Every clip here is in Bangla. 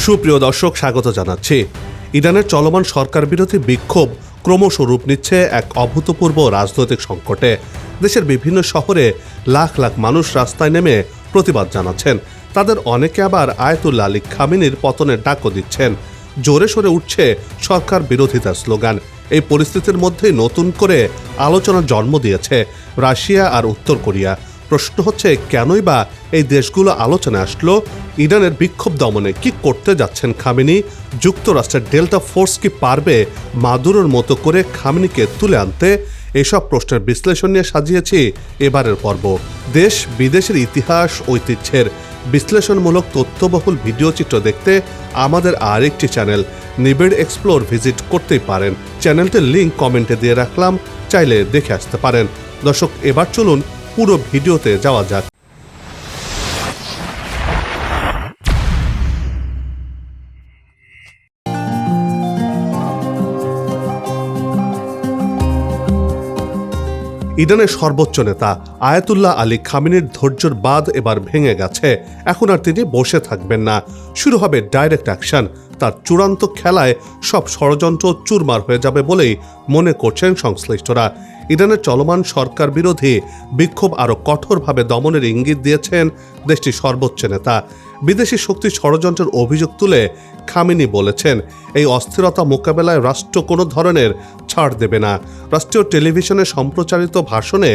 সুপ্রিয় দর্শক, স্বাগত জানাচ্ছি। ইরানের চলমান সরকার বিরোধী বিক্ষোভ ক্রমশ রূপ নিচ্ছে এক অভূতপূর্ব রাজনৈতিক সংকটে। দেশের বিভিন্ন শহরে লাখ লাখ মানুষ রাস্তায় নেমে প্রতিবাদ জানাচ্ছেন। তাদের অনেকে আবার আয়াতুল্লাহ আলী খামেনির পতনের ডাকও দিচ্ছেন। জোরে সোরে উঠছে সরকার বিরোধিতার স্লোগান। এই পরিস্থিতির মধ্যেই নতুন করে আলোচনার জন্ম দিয়েছে রাশিয়া আর উত্তর কোরিয়া। প্রশ্ন হচ্ছে, কেনই বা এই দেশগুলো আলোচনায় আসলো? ইরানের বিক্ষোভ দমনে কি করতে যাচ্ছেন খামেনি? যুক্তরাষ্ট্রের ডেল্টা ফোর্স কি পারবে মাদুরোর মতো করে খামেনিকে তুলে আনতে? এসব প্রশ্নের বিশ্লেষণ নিয়ে সাজিয়েছি এবারের পর্ব। দেশ বিদেশের ইতিহাস, ঐতিহ্যের বিশ্লেষণমূলক তথ্যবহুল ভিডিও চিত্র দেখতে আমাদের আরেকটি চ্যানেল নিবিড় এক্সপ্লোর ভিজিট করতেই পারেন। চ্যানেলটির লিঙ্ক কমেন্টে দিয়ে রাখলাম, চাইলে দেখে আসতে পারেন। দর্শক, এবার চলুন পুরো ভিডিওতে যাওয়া যাক। ইরানের সর্বোচ্চ নেতা আয়াতুল্লাহ আলী খামেনির ধৈর্যের বাঁধ এবার ভেঙে গেছে। এখন আর তিনি বসে থাকবেন না, শুরু হবে ডাইরেক্ট অ্যাকশন। তার চূড়ান্ত খেলায় সব ষড়যন্ত্র চুরমার হয়ে যাবে বলেই মনে করছেন সংশ্লিষ্টরা। ইরানের চলমান সরকার বিরোধী বিক্ষোভ আরও কঠোরভাবে দমনের ইঙ্গিত দিয়েছেন দেশটির সর্বোচ্চ নেতা। বিদেশি শক্তি ষড়যন্ত্রের অভিযোগ তুলে খামেনি বলেছেন, এই অস্থিরতা মোকাবেলায় রাষ্ট্র কোনো ধরনের ছাড় দেবে না। রাষ্ট্রীয় টেলিভিশনে সম্প্রচারিত ভাষণে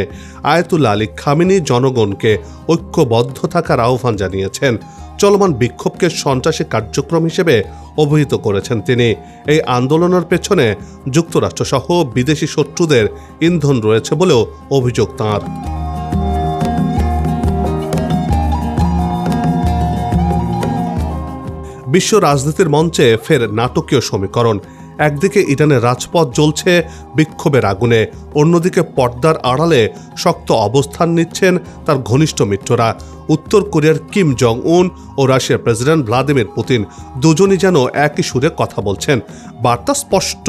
আয়াতুল্লাহ আলী খামেনি জনগণকে ঐক্যবদ্ধ থাকার আহ্বান জানিয়েছেন। চলমান বিক্ষোভকে সন্ত্রাসী কার্যক্রম হিসেবে অভিহিত করেছেন তিনি। এই আন্দোলনের পেছনে যুক্তরাষ্ট্রসহ বিদেশি শত্রুদের ইন্ধন রয়েছে বলেও অভিযোগ তাঁর। বিশ্ব রাজনীতির মঞ্চে ফের নাটকীয় সমীকরণ। একদিকে ইরানের রাজপথ জ্বলছে বিক্ষোভের আগুনে, অন্যদিকে পর্দার আড়ালে শক্ত অবস্থান নিচ্ছেন তার ঘনিষ্ঠ মিত্ররা। উত্তর কোরিয়ার কিম জং উন ও রাশিয়ার প্রেসিডেন্ট ভ্লাদিমির পুতিন দুজনই যেন একই সুরে কথা বলছেন। বার্তা স্পষ্ট,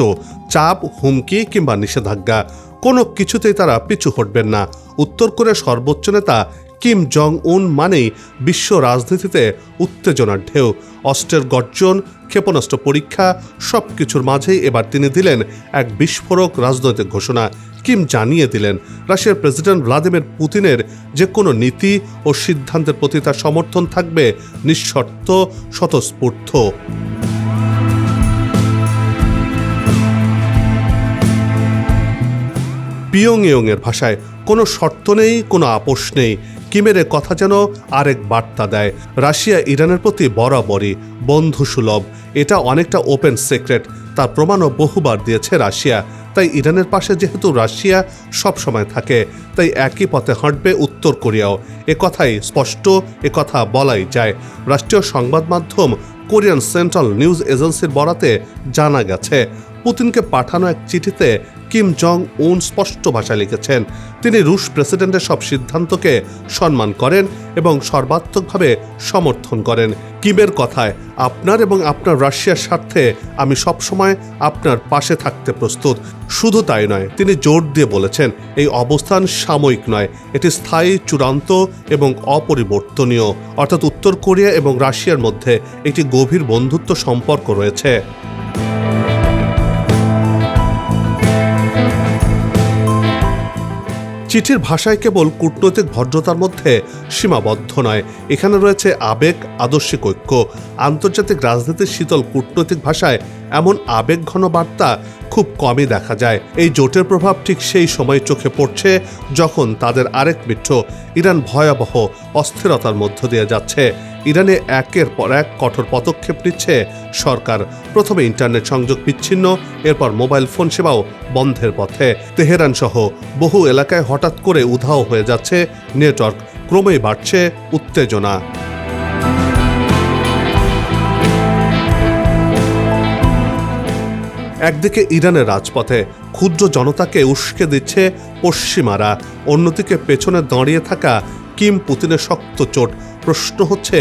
চাপ, হুমকি কিংবা নিষেধাজ্ঞা, কোনো কিছুতেই তারা পিছু হটবেন না। উত্তর কোরিয়ার সর্বোচ্চ নেতা কিম জং উন মানেই বিশ্ব রাজনীতিতে উত্তেজনার ঢেউ। অস্ত্রের গর্জন, ক্ষেপণাস্ত্র পরীক্ষা, সব কিছুর মাঝেই এবার তিনি দিলেন এক বিস্ফোরক রাজনৈতিক ঘোষণা। কিম জানিয়ে দিলেন, রাশিয়ার প্রেসিডেন্ট ভ্লাদিমির পুতিনের যে কোনো নীতি ও সিদ্ধান্তের প্রতি তার সমর্থন থাকবে নিঃশর্ত, স্বতঃস্ফূর্ত। পিয়ংইয়ংয়ের ভাষায় কোনো শর্ত নেই, কোনো আপোষ নেই। কিমের কথা যেন আরেক বার্তা দেয়, রাশিয়া ইরানের প্রতি বরাবরই বন্ধুসুলভ। এটা অনেকটা ওপেন সিক্রেট, তার প্রমাণও বহুবার দিয়েছে রাশিয়া। তাই ইরানের পাশে যেহেতু রাশিয়া সবসময় থাকে, তাই একই পথে হাঁটবে উত্তর কোরিয়াও। কথাই স্পষ্ট, কথা বলাই যায়। রাষ্ট্রীয় সংবাদ মাধ্যম কোরিয়ান সেন্ট্রাল নিউজ এজেন্সির বরাতে জানা গেছে, পুতিনকে পাঠানো এক চিঠিতে কিম জং উন স্পষ্ট ভাষায় লিখেছেন, তিনি রুশ প্রেসিডেন্টের সব সিদ্ধান্তকে সম্মান করেন এবং সর্বাত্মকভাবে সমর্থন করেন। কিমের কথায়, আপনার এবং আপনার রাশিয়ার স্বার্থে আমি সবসময় আপনার পাশে থাকতে প্রস্তুত। শুধু তাই নয়, তিনি জোর দিয়ে বলেছেন, এই অবস্থান সাময়িক নয়, এটি স্থায়ী, চূড়ান্ত এবং অপরিবর্তনীয়। অর্থাৎ উত্তর কোরিয়া এবং রাশিয়ার মধ্যে একটি গভীর বন্ধুত্ব সম্পর্ক রয়েছে। চিঠির ভাষায় কেবল কূটনৈতিক ভদ্রতার মধ্যে সীমাবদ্ধ নয়, এখানে রয়েছে আবেগ, আদর্শিক ঐক্য। আন্তর্জাতিক রাজনীতির শীতল কূটনৈতিক ভাষায় এমন আবেগঘন বার্তা খুব কমই দেখা যায়। এই জোটের প্রভাব ঠিক সেই সময় চোখে পড়ছে যখন তাদের আরেক মিত্র ইরান ভয়াবহ অস্থিরতার মধ্য দিয়ে যাচ্ছে। ইরানে একের পর এক কঠোর পদক্ষেপ নিচ্ছে সরকার। প্রথমে ইন্টারনেট সংযোগ বিচ্ছিন্ন, এরপর মোবাইল ফোন সেবাও বন্ধের পথে। তেহরান সহ বহু এলাকায় হঠাৎ করে উধাও হয়ে যাচ্ছে নেটওয়ার্ক, ক্রমেই বাড়ছে উত্তেজনা। একদিকে ইরানের রাজপথে ক্ষুদ্র জনতাকে উস্কে দিচ্ছে পশ্চিমারা, অন্যদিকে পেছনে দাঁড়িয়ে থাকা কিম পুতিনের শক্ত চোট। প্রশ্ন হচ্ছে,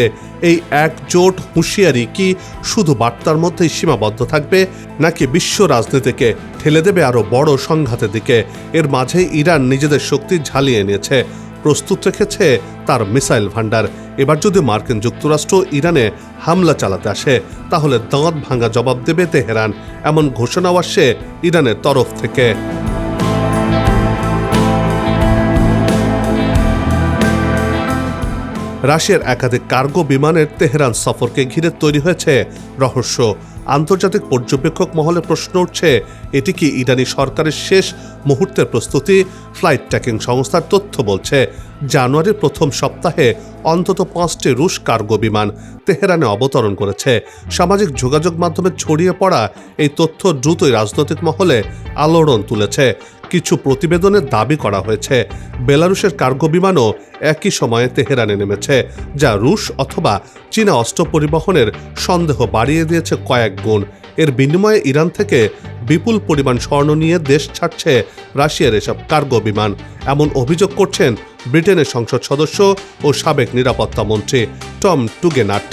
এই একজোট হুঁশিয়ারি কি শুধু বার্তার মধ্যেই সীমাবদ্ধ থাকবে, নাকি বিশ্ব রাজনীতিকে ঠেলে দেবে আরও বড় সংঘাতের দিকে? এর মাঝেই ইরান নিজেদের শক্তি ঝালিয়ে নিয়েছে। প্রস্তুত রেখেছে তার মিসাইল ভান্ডার। এবার যদি মার্কিন যুক্তরাষ্ট্র ইরানে হামলা চালাতে আসে তাহলে দাঁত ভাঙা জবাব দেবে তেহরান, এমন ঘোষণাও আসছে ইরানের তরফ থেকে। রাশিয়ার একাধিক কার্গো বিমানের তেহরান সফরকে ঘিরে তৈরি হয়েছে রহস্য। আন্তর্জাতিক পর্যবেক্ষক মহলে প্রশ্ন উঠছে, এটি কি ইরানি সরকারের শেষ মুহূর্তের প্রস্তুতি? ফ্লাইট ট্র্যাকিং সংস্থার তথ্য বলছে জানুয়ারির প্রথম সপ্তাহে অন্তত 5টি রুশ কার্গো বিমান তেহরানে অবতরণ করেছে। সামাজিক যোগাযোগ মাধ্যমে ছড়িয়ে পড়া এই তথ্য দ্রুতই রাজনৈতিক মহলে আলোড়ন তুলেছে। কিছু প্রতিবেদনে দাবি করা হয়েছে বেলারুশের কার্গো বিমানও একই সময়ে তেহরানে নেমেছে, যা রুশ অথবা চীনা অস্ত্র পরিবহনের সন্দেহ বাড়িয়ে দিয়েছে কয়েক গুণ। এর বিনিময়ে ইরান থেকে বিপুল পরিমাণ স্বর্ণ নিয়ে দেশ ছাড়ছে রাশিয়ার এসব কার্গো বিমান, এমন অভিযোগ করছেন ব্রিটেনের সংসদ সদস্য ও সাবেক নিরাপত্তা মন্ত্রী টম টুগেনাট।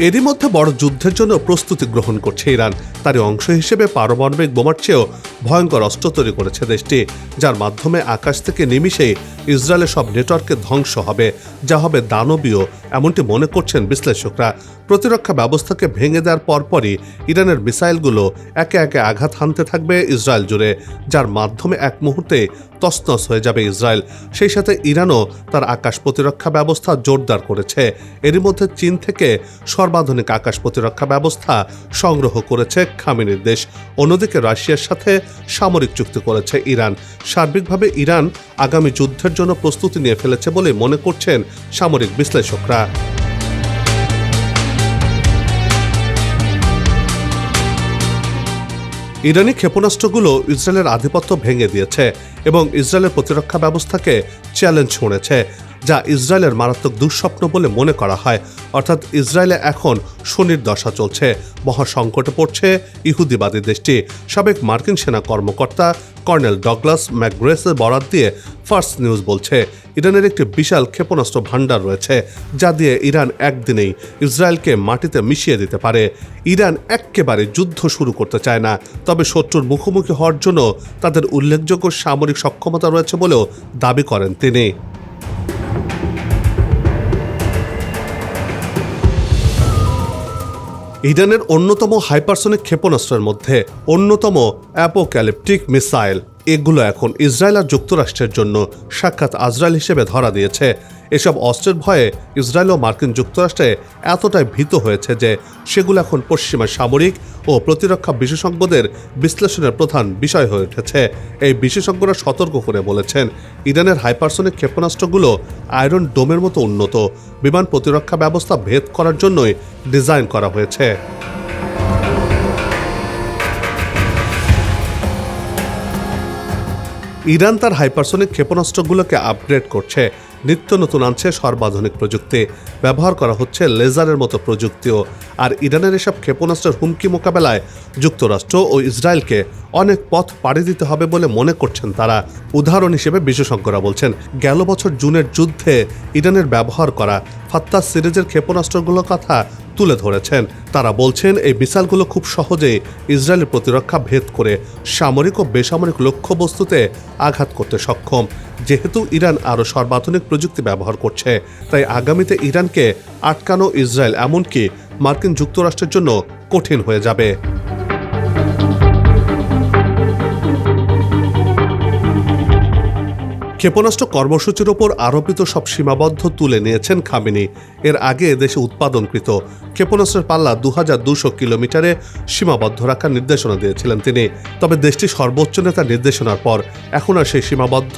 এরই মধ্যে বড় যুদ্ধের জন্য প্রস্তুতি গ্রহণ করছে ইরান। তারই অংশ হিসেবে পারমাণবিক বোমার চেয়েও ভয়ঙ্কর অস্ত্র তৈরি করেছে দেশটি, যার মাধ্যমে আকাশ থেকে নিমিষেই ইসরায়েলের সব নেটওয়ার্কে ধ্বংস হবে, যা হবে দানবীয়, এমনটি মনে করছেন বিশ্লেষকরা। প্রতিরক্ষা ব্যবস্থাকে ভেঙে দেওয়ার পরপরই ইরানের মিসাইলগুলো একে একে আঘাত হানতে থাকবে ইসরায়েল জুড়ে, যার মাধ্যমে এক মুহূর্তে তছনছ হয়ে যাবে ইসরায়েল। সেই সাথে ইরানও তার আকাশ প্রতিরক্ষা ব্যবস্থা জোরদার করেছে। এরই মধ্যে চীন থেকে সর্বাধুনিক আকাশ প্রতিরক্ষা ব্যবস্থা সংগ্রহ করেছে খামেনির দেশ। অন্যদিকে রাশিয়ার সাথে সামরিক চুক্তি করেছে ইরান। সার্বিকভাবে ইরান আগামী যুদ্ধের জন্য প্রস্তুতি নিয়ে ফেলেছে বলে মনে করছেন সামরিক বিশ্লেষকরা। ইরানি ক্ষেপণাস্ত্রগুলো ইসরায়েলের আধিপত্য ভেঙে দিয়েছে এবং ইসরায়েলের প্রতিরক্ষা ব্যবস্থাকে চ্যালেঞ্জ ছুঁড়েছে, যা ইসরায়েলের মারাত্মক দুঃস্বপ্ন বলে মনে করা হয়। অর্থাৎ ইসরায়েলে এখন শনির দশা চলছে, মহাসংকটে পড়ছে ইহুদিবাদী দেশটি। সাবেক মার্কিন সেনা কর্মকর্তা কর্নেল ডগলাস ম্যাকগ্রেসের বরাত দিয়ে ফার্স্ট নিউজ বলছে, ইরানের একটি বিশাল ক্ষেপণাস্ত্র ভান্ডার রয়েছে, যা দিয়ে ইরান একদিনেই ইসরায়েলকে মাটিতে মিশিয়ে দিতে পারে। ইরান একেবারে যুদ্ধ শুরু করতে চায় না, তবে শত্রুর মুখোমুখি হওয়ার জন্য তাদের উল্লেখযোগ্য সামরিক সক্ষমতা রয়েছে বলেও দাবি করেন তিনি। ইরানের অন্যতম হাইপারসনিক ক্ষেপণাস্ত্রের মধ্যে অন্যতম অ্যাপোক্যালিপটিক মিসাইল, এগুলো এখন ইসরায়েল আর যুক্তরাষ্ট্রের জন্য সাক্ষাৎ আজরাইল হিসেবে ধরা দিয়েছে। এসব অস্ত্রের ভয়ে ইসরায়েল ও মার্কিন যুক্তরাষ্ট্রে এতটাই ভীত হয়েছে যে সেগুলো এখন পশ্চিমা সামরিক ও প্রতিরক্ষা বিশেষজ্ঞদের বিশ্লেষণের প্রধান বিষয় হয়ে উঠেছে। এই বিশেষজ্ঞরা সতর্ক করে বলেছেন, ইরানের হাইপারসনিক ক্ষেপণাস্ত্রগুলো আয়রন ডোমের মতো উন্নত বিমান প্রতিরক্ষা ব্যবস্থা ভেদ করার জন্যই ডিজাইন করা হয়েছে। ইরান তার হাইপারসনিক ক্ষেপণাস্ত্রগুলোকে আপগ্রেড করছে, নিত্য নতুন আনছে সর্বাধুনিক প্রযুক্তি, ব্যবহার করা হচ্ছে লেজারের মতো প্রযুক্তিও। আর ইরানের এসব ক্ষেপণাস্ত্রের হুমকি মোকাবেলায় যুক্তরাষ্ট্র ও ইসরায়েলকে অনেক পথ পাড়ি দিতে হবে বলে মনে করছেন তারা। উদাহরণ হিসেবে বিশেষজ্ঞরা বলছেন, গেল বছর জুনের যুদ্ধে ইরানের ব্যবহার করা ফাত্তাহ সিরিজের ক্ষেপণাস্ত্রগুলোর কথা তুলে ধরেছেন। তারা বলছেন, এই মিসাইলগুলো খুব সহজেই ইসরায়েলের প্রতিরক্ষা ভেদ করে সামরিক ও বেসামরিক লক্ষ্যবস্তুতে আঘাত করতে সক্ষম। যেহেতু ইরান আরও সর্বাধুনিক প্রযুক্তি ব্যবহার করছে, তাই আগামীতে ইরানকে আটকানো ইসরায়েল এমনকি মার্কিন যুক্তরাষ্ট্রের জন্য কঠিন হয়ে যাবে। ক্ষেপণাস্ত্র কর্মসূচির ওপর আরোপিত সব সীমাবদ্ধ তুলে নিয়েছেন খামেনি। এর আগে দেশে উৎপাদনকৃত ক্ষেপণাস্ত্রের পাল্লা 2200 কিলোমিটারে সীমাবদ্ধ রাখার নির্দেশনা দিয়েছিলেন তিনি। তবে দেশটির সর্বোচ্চ নেতার নির্দেশনার পর এখন আর সেই সীমাবদ্ধ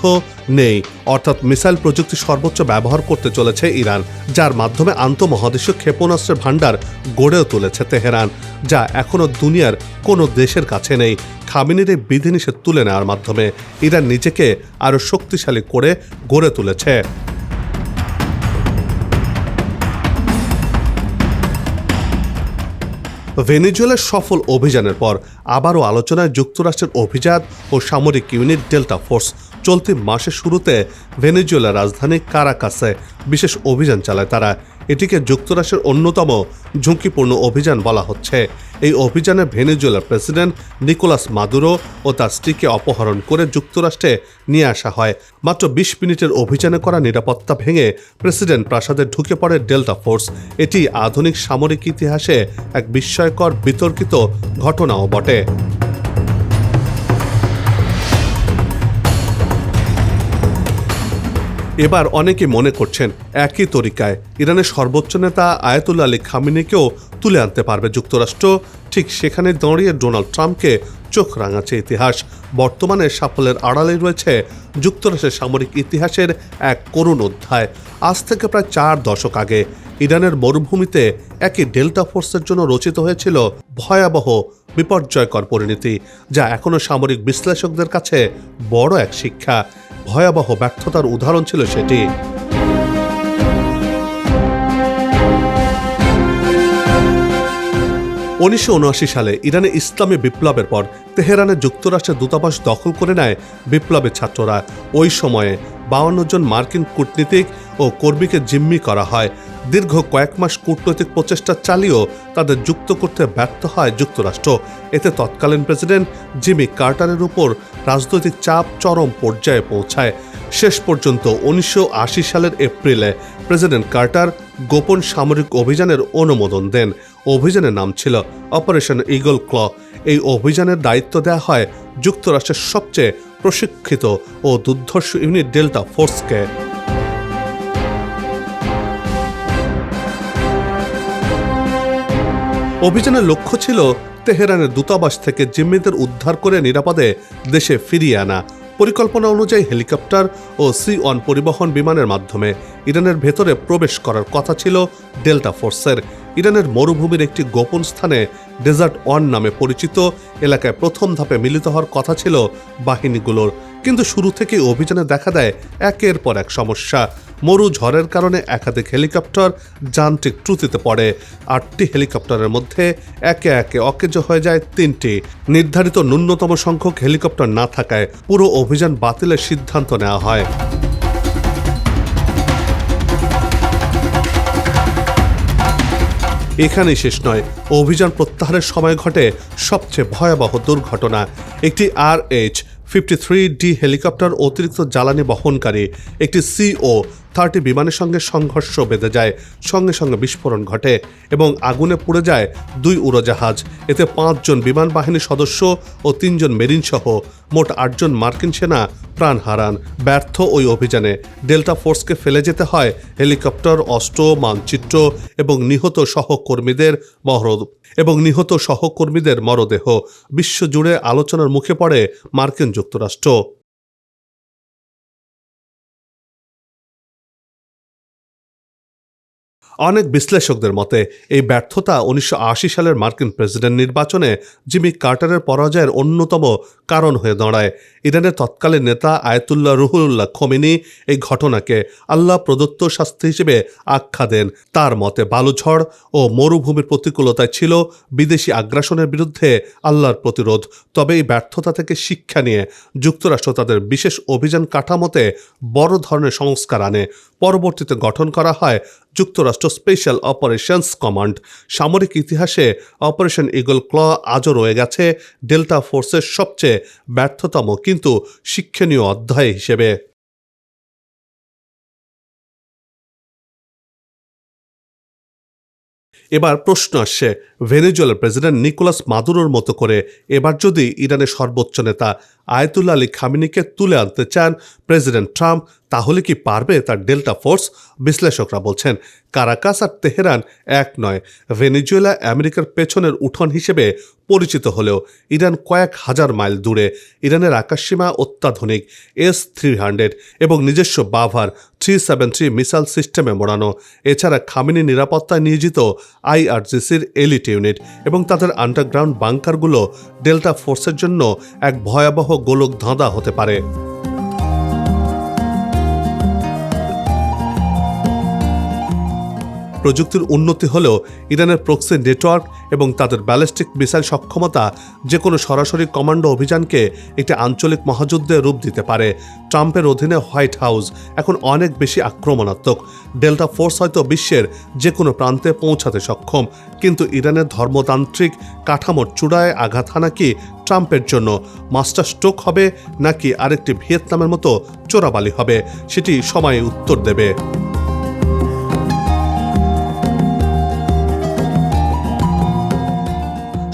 নেই। অর্থাৎ মিসাইল প্রযুক্তি সর্বোচ্চ ব্যবহার করতে চলেছে ইরান, যার মাধ্যমে আন্তঃমহাদেশীয় ক্ষেপণাস্ত্রের ভান্ডার গড়েও তুলেছে তেহরান, যা এখনও দুনিয়ার কোনো দেশের কাছে নেই। খামেনির এই বিধিনিষেধ তুলে নেওয়ার মাধ্যমে ইরান নিজেকে আরও শক্তিশালী করে গড়ে তুলেছে। ভেনেজুয়েলার সফল অভিযানের পর আবারও আলোচনায় যুক্তরাষ্ট্রের অভিজাত ও সামরিক ইউনিট ডেল্টা ফোর্স। চলতি মাসের শুরুতে ভেনেজুয়েলার রাজধানী কারাকাসে বিশেষ অভিযান চালায় তারা। এটিকে যুক্তরাষ্ট্রের অন্যতম ঝুঁকিপূর্ণ অভিযান বলা হচ্ছে। এই অভিযানে ভেনেজুয়েলার প্রেসিডেন্ট নিকোলাস মাদুরো ও তার স্ত্রীকে অপহরণ করে যুক্তরাষ্ট্রে নিয়ে আসা হয়। মাত্র ২০ মিনিটের অভিযানে করা নিরাপত্তা ভেঙে প্রেসিডেন্ট প্রাসাদে ঢুকে পড়ে ডেল্টা ফোর্স। এটি আধুনিক সামরিক ইতিহাসে এক বিস্ময়কর বিতর্কিত ঘটনাও বটে। এবার অনেকে মনে করছেন একই তরিকায় ইরানের সর্বোচ্চ নেতা আয়াতুল্লাহ আলী খামেনিকেও তুলে আনতে পারবে যুক্তরাষ্ট্র। ঠিক সেখানে দাঁড়িয়ে ডোনাল্ড ট্রাম্পকে চোখ রাঙাচ্ছে ইতিহাস। বর্তমানে সাফল্যের আড়ালে রয়েছে যুক্তরাষ্ট্রের সামরিক ইতিহাসের এক করুণ অধ্যায়। আজ থেকে প্রায় 4 দশক আগে ইরানের মরুভূমিতে একই ডেল্টা ফোর্সের জন্য রচিত হয়েছিল ভয়াবহ বিপর্যয়কর পরিণতি, যা এখনও সামরিক বিশ্লেষকদের কাছে বড় এক শিক্ষা। ভয়াবহ ব্যর্থতার উদাহরণ ছিল সেটি। 1979 সালে ইরানে ইসলামী বিপ্লবের পর তেহরানে যুক্তরাষ্ট্রের দূতাবাস দখল করে নেয় বিপ্লবের ছাত্ররা। ওই সময়ে 52 জন মার্কিন কূটনীতিক ও কর্মীকে জিম্মি করা হয়। দীর্ঘ কয়েক মাস কূটনৈতিক প্রচেষ্টা চালিয়েও তাদের যুক্ত করতে ব্যর্থ হয় যুক্তরাষ্ট্র। এতে তৎকালীন প্রেসিডেন্ট জিমি কার্টারের উপর রাজনৈতিক চাপ চরম পর্যায়ে পৌঁছায়। শেষ পর্যন্ত 1980 সালের এপ্রিলে প্রেসিডেন্ট কার্টার গোপন সামরিক অভিযানের অনুমোদন দেন। অভিযানের নাম ছিল অপারেশন ইগল ক্ল। এই অভিযানের দায়িত্ব দেওয়া হয় যুক্তরাষ্ট্রের সবচেয়ে প্রশিক্ষিত ও দুর্ধর্ষ ইউনিট ডেল্টা ফোর্সকে। অভিযানের লক্ষ্য ছিল তেহরানের দূতাবাস থেকে জিম্মিদের উদ্ধার করে নিরাপদে দেশে ফিরিয়ে আনা। পরিকল্পনা অনুযায়ী হেলিকপ্টার ও C-1 পরিবহন বিমানের মাধ্যমে ইরানের ভেতরে প্রবেশ করার কথা ছিল ডেল্টা ফোর্সের। ইরানের মরুভূমির একটি গোপন স্থানে ডেজার্ট 1 নামে পরিচিত এলাকায় প্রথম ধাপে মিলিত হওয়ার কথা ছিল বাহিনীগুলোর। কিন্তু শুরু থেকেই অভিযানে দেখা দেয় একের পর এক সমস্যা। মরু ঝড়ের কারণে একাধিক হেলিকপ্টার যান্ত্রিক ত্রুটিতে পড়ে। 8টি হেলিকপ্টারের মধ্যে একে একে অকেজো হয়ে যায় 3টি। নির্ধারিত ন্যূনতম সংখ্যক হেলিকপ্টার না থাকায় পুরো অভিযান বাতিলের সিদ্ধান্ত নেওয়া হয়। এখানেই শেষ নয়, অভিযান প্রত্যাহারের সময় ঘটে সবচেয়ে ভয়াবহ দুর্ঘটনা। একটি RH-53D হেলিকপ্টার অতিরিক্ত জ্বালানি বহনকারী একটি CO-30 বিমানের সঙ্গে সংঘর্ষ বেঁধে যায়। সঙ্গে সঙ্গে বিস্ফোরণ ঘটে এবং আগুনে পুড়ে যায় 2 উড়োজাহাজ। এতে 5 জন বিমান বাহিনীর সদস্য ও 3 জন মেরিন সহ মোট 8 জন মার্কিন সেনা প্রাণ হারান। ব্যর্থ ওই অভিযানে ডেল্টা ফোর্সকে ফেলে যেতে হয় হেলিকপ্টার, অস্ত্র, মানচিত্র এবং নিহত সহকর্মীদের মরদেহ। বিশ্বজুড়ে আলোচনার মুখে পড়ে মার্কিন যুক্তরাষ্ট্র। অনেক বিশ্লেষকদের মতে এই ব্যর্থতা 1980 সালের মার্কিন প্রেসিডেন্ট নির্বাচনে জিমি কার্টারের পরাজয়ের অন্যতম কারণ হয়ে দাঁড়ায়। ইরানের তৎকালীন নেতা আয়াতুল্লাহ রুহুল্লাহ খোমেনি এই ঘটনাকে আল্লাহ প্রদত্ত শাস্তি হিসেবে আখ্যা দেন। তার মতে বালুঝড় ও মরুভূমির প্রতিকূলতায় ছিল বিদেশি আগ্রাসনের বিরুদ্ধে আল্লাহর প্রতিরোধ। তবে এই ব্যর্থতা থেকে শিক্ষা নিয়ে যুক্তরাষ্ট্র তাদের বিশেষ অভিযান কাঠামোতে বড় ধরনের সংস্কার আনে। পরবর্তীতে গঠন করা হয় যুক্তরাষ্ট্র স্পেশাল অপারেশনস কমান্ড। সামরিক ইতিহাসে অপারেশন ইগল ক্ল আজও রয়ে গেছে ডেল্টা ফোর্সের সবচেয়ে ব্যর্থতম কিন্তু শিক্ষণীয় অধ্যায় হিসেবে। এবার প্রশ্ন আসছে, ভেনেজুয়েলার প্রেসিডেন্ট নিকোলাস মাদুরোর মতো করে এবার যদি ইরানের সর্বোচ্চ নেতা আয়াতুল্লাহ আলী খামেনিকে তুলে আনতে চান প্রেসিডেন্ট ট্রাম্প, তাহলে কি পারবে তার ডেল্টা ফোর্স? বিশ্লেষকরা বলছেন কারাকাস আর তেহরান এক নয়। ভেনেজুয়েলা আমেরিকার পেছনের উঠোন হিসেবে পরিচিত হলেও ইরান কয়েক হাজার মাইল দূরে। ইরানের আকাশসীমা অত্যাধুনিক S-300 এবং নিজস্ব বাভার 373 মিসাইল সিস্টেমে মোড়ানো। এছাড়া খামেনি নিরাপত্তায় নিয়োজিত IRGCর এলিট ইউনিট এবং তাদের আন্ডারগ্রাউন্ড বাংকারগুলো ডেল্টা ফোর্সের জন্য এক ভয়াবহ গোলক ধাঁধা হতে পারে। প্রযুক্তির উন্নতি হলেও ইরানের প্রক্সি নেটওয়ার্ক এবং তাদের ব্যালিস্টিক মিসাইল সক্ষমতা যে কোনো সরাসরি কমান্ডো অভিযানকে একটি আঞ্চলিক মহাযুদ্ধে রূপ দিতে পারে। ট্রাম্পের অধীনে হোয়াইট হাউস এখন অনেক বেশি আক্রমণাত্মক। ডেল্টা ফোর্স হয়তো বিশ্বের যে কোনো প্রান্তে পৌঁছাতে সক্ষম, কিন্তু ইরানের ধর্মতান্ত্রিক কাঠামোর চূড়ায় আঘাত হানা কি ট্রাম্পের জন্য মাস্টার স্ট্রোক হবে, নাকি আরেকটি ভিয়েতনামের মতো চোরাবালি হবে, সেটি সময় উত্তর দেবে।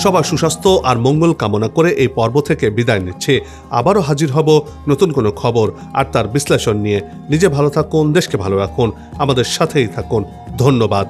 সবার সুস্বাস্থ্য আর মঙ্গল কামনা করে এই পর্ব থেকে বিদায় নিচ্ছে। আবারও হাজির হব নতুন কোনো খবর আর তার বিশ্লেষণ নিয়ে। নিজে ভালো থাকুন, দেশকে ভালো রাখুন, আমাদের সাথেই থাকুন। ধন্যবাদ।